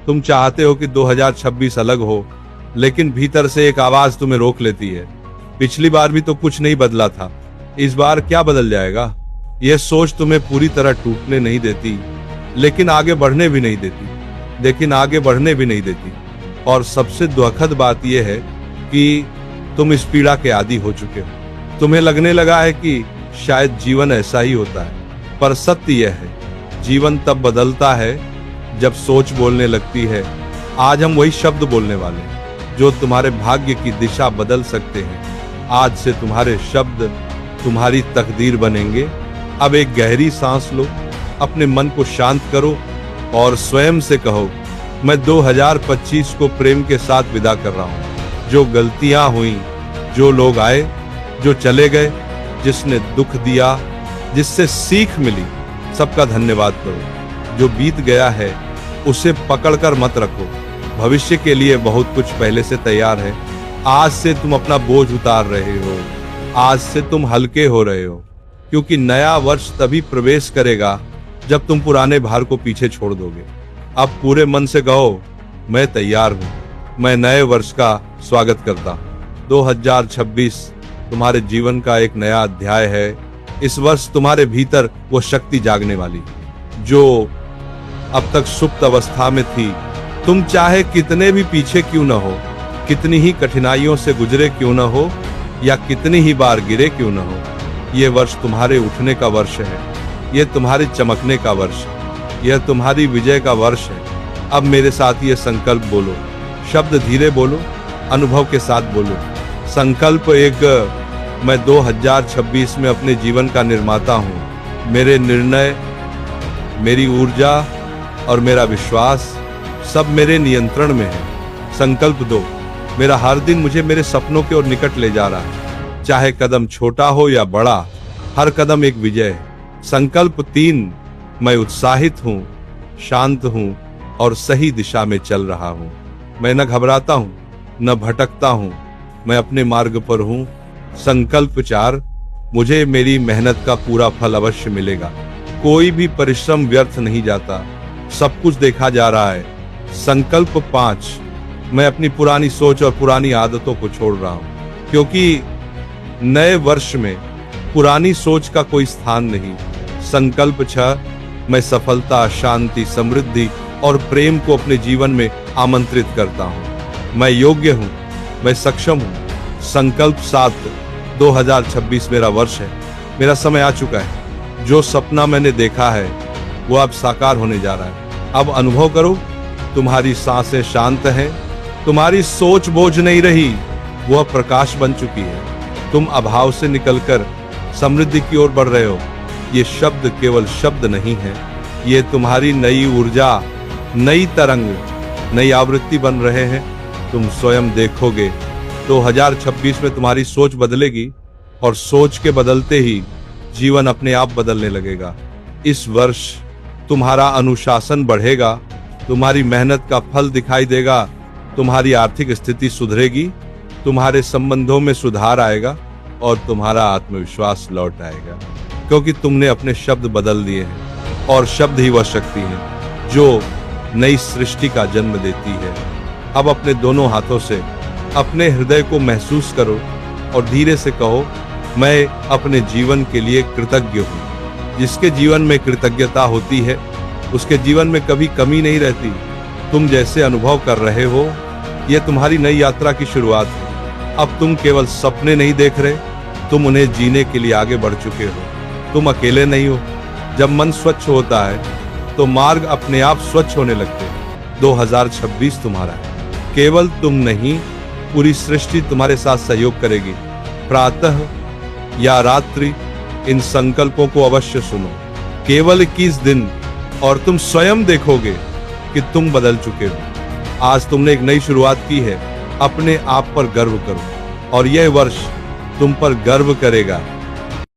तुम चाहते हो कि 2026 अलग हो, लेकिन भीतर से एक आवाज तुम्हें रोक लेती है। पिछली बार भी तो कुछ नहीं बदला था, इस बार क्या बदल जाएगा? यह सोच तुम्हें पूरी तरह टूटने नहीं देती, लेकिन आगे बढ़ने भी नहीं देती। और सबसे दुखद बात यह है कि तुम इस पीड़ा के आदी हो चुके हो। तुम्हें लगने लगा है कि शायद जीवन ऐसा ही होता है, पर सत्य यह है, जीवन तब बदलता है जब सोच बोलने लगती है। आज हम वही शब्द बोलने वाले हैं जो तुम्हारे भाग्य की दिशा बदल सकते हैं। आज से तुम्हारे शब्द तुम्हारी तकदीर बनेंगे। अब एक गहरी सांस लो, अपने मन को शांत करो और स्वयं से कहो, मैं 2025 को प्रेम के साथ विदा कर रहा हूँ। जो गलतियां हुई, जो लोग आए, जो चले गए, जिसने दुख दिया, जिससे सीख मिली, सबका धन्यवाद करो। जो बीत गया है उसे पकड़कर मत रखो। भविष्य के लिए बहुत कुछ पहले से तैयार है। आज से तुम अपना बोझ उतार रहे हो, आज से तुम हल्के हो रहे हो, क्योंकि नया वर्ष तभी प्रवेश करेगा जब तुम पुराने भार को पीछे छोड़ दोगे। अब पूरे मन से कहो, मैं तैयार हूँ, मैं नए वर्ष का स्वागत करता हूँ। 2026 तुम्हारे जीवन का एक नया अध्याय है। इस वर्ष तुम्हारे भीतर वो शक्ति जागने वाली जो अब तक सुप्त अवस्था में थी। तुम चाहे कितने भी पीछे क्यों न हो, कितनी ही कठिनाइयों से गुजरे क्यों न हो, या कितनी ही बार गिरे क्यों न हो, ये वर्ष तुम्हारे उठने का वर्ष है, ये तुम्हारे चमकने का वर्ष है, यह तुम्हारी विजय का वर्ष है। अब मेरे साथ ये संकल्प बोलो, शब्द धीरे बोलो, अनुभव के साथ बोलो। संकल्प एक, मैं 2026 में अपने जीवन का निर्माता हूँ। मेरे निर्णय, मेरी ऊर्जा और मेरा विश्वास सब मेरे नियंत्रण में है। संकल्प दो, मेरा हर दिन मुझे मेरे सपनों की ओर निकट ले जा रहा है। चाहे कदम छोटा हो या बड़ा, हर कदम एक विजय है। संकल्प 3, मैं उत्साहित हूँ, शांत हूँ और सही दिशा में चल रहा हूँ। मैं न घबराता हूँ, न भटकता हूँ, मैं अपने मार्ग पर हूँ। संकल्प 4, मुझे मेरी मेहनत का पूरा फल अवश्य मिलेगा। कोई भी परिश्रम व्यर्थ नहीं जाता, सब कुछ देखा जा रहा है। संकल्प 5, मैं अपनी पुरानी सोच और पुरानी आदतों को छोड़ रहा हूँ, क्योंकि नए वर्ष में पुरानी सोच का कोई स्थान नहीं। संकल्प 6, मैं सफलता, शांति, समृद्धि और प्रेम को अपने जीवन में आमंत्रित करता हूँ। मैं योग्य हूँ, मैं सक्षम हूँ। संकल्प 7, 2026 मेरा वर्ष है, मेरा समय आ चुका है। जो सपना मैंने देखा है वो अब साकार होने जा रहा है। अब अनुभव करो, तुम्हारी सांसें शांत हैं, तुम्हारी सोच बोझ नहीं रही, वह प्रकाश बन चुकी है। तुम अभाव से निकलकर समृद्धि की ओर बढ़ रहे हो। ये शब्द केवल शब्द नहीं है, ये तुम्हारी नई ऊर्जा, नई तरंग, नई आवृत्ति बन रहे हैं। तुम स्वयं देखोगे 2026 में तुम्हारी सोच बदलेगी और सोच के बदलते ही जीवन अपने आप बदलने लगेगा। इस वर्ष तुम्हारा अनुशासन बढ़ेगा, तुम्हारी मेहनत का फल दिखाई देगा, तुम्हारी आर्थिक स्थिति सुधरेगी, तुम्हारे संबंधों में सुधार आएगा और तुम्हारा आत्मविश्वास लौट आएगा, क्योंकि तुमने अपने शब्द बदल दिए हैं। और शब्द ही वह शक्ति है जो नई सृष्टि का जन्म देती है। अब अपने दोनों हाथों से अपने हृदय को महसूस करो और धीरे से कहो, मैं अपने जीवन के लिए कृतज्ञ हूँ। जिसके जीवन में कृतज्ञता होती है उसके जीवन में कभी कमी नहीं रहती। तुम जैसे अनुभव कर रहे हो, यह तुम्हारी नई यात्रा की शुरुआत है। अब तुम केवल सपने नहीं देख रहे, तुम उन्हें जीने के लिए आगे बढ़ चुके हो। तुम अकेले नहीं हो। जब मन स्वच्छ होता है तो मार्ग अपने आप स्वच्छ होने लगते हैं। 2026 तुम्हारा है, केवल तुम नहीं, पूरी सृष्टि तुम्हारे साथ सहयोग करेगी। प्रातः या रात्रि इन संकल्पों को अवश्य सुनो। केवल 21 दिन और तुम स्वयं देखोगे कि तुम बदल चुके हो। आज तुमने एक नई शुरुआत की है। अपने आप पर गर्व करो और यह वर्ष तुम पर गर्व करेगा।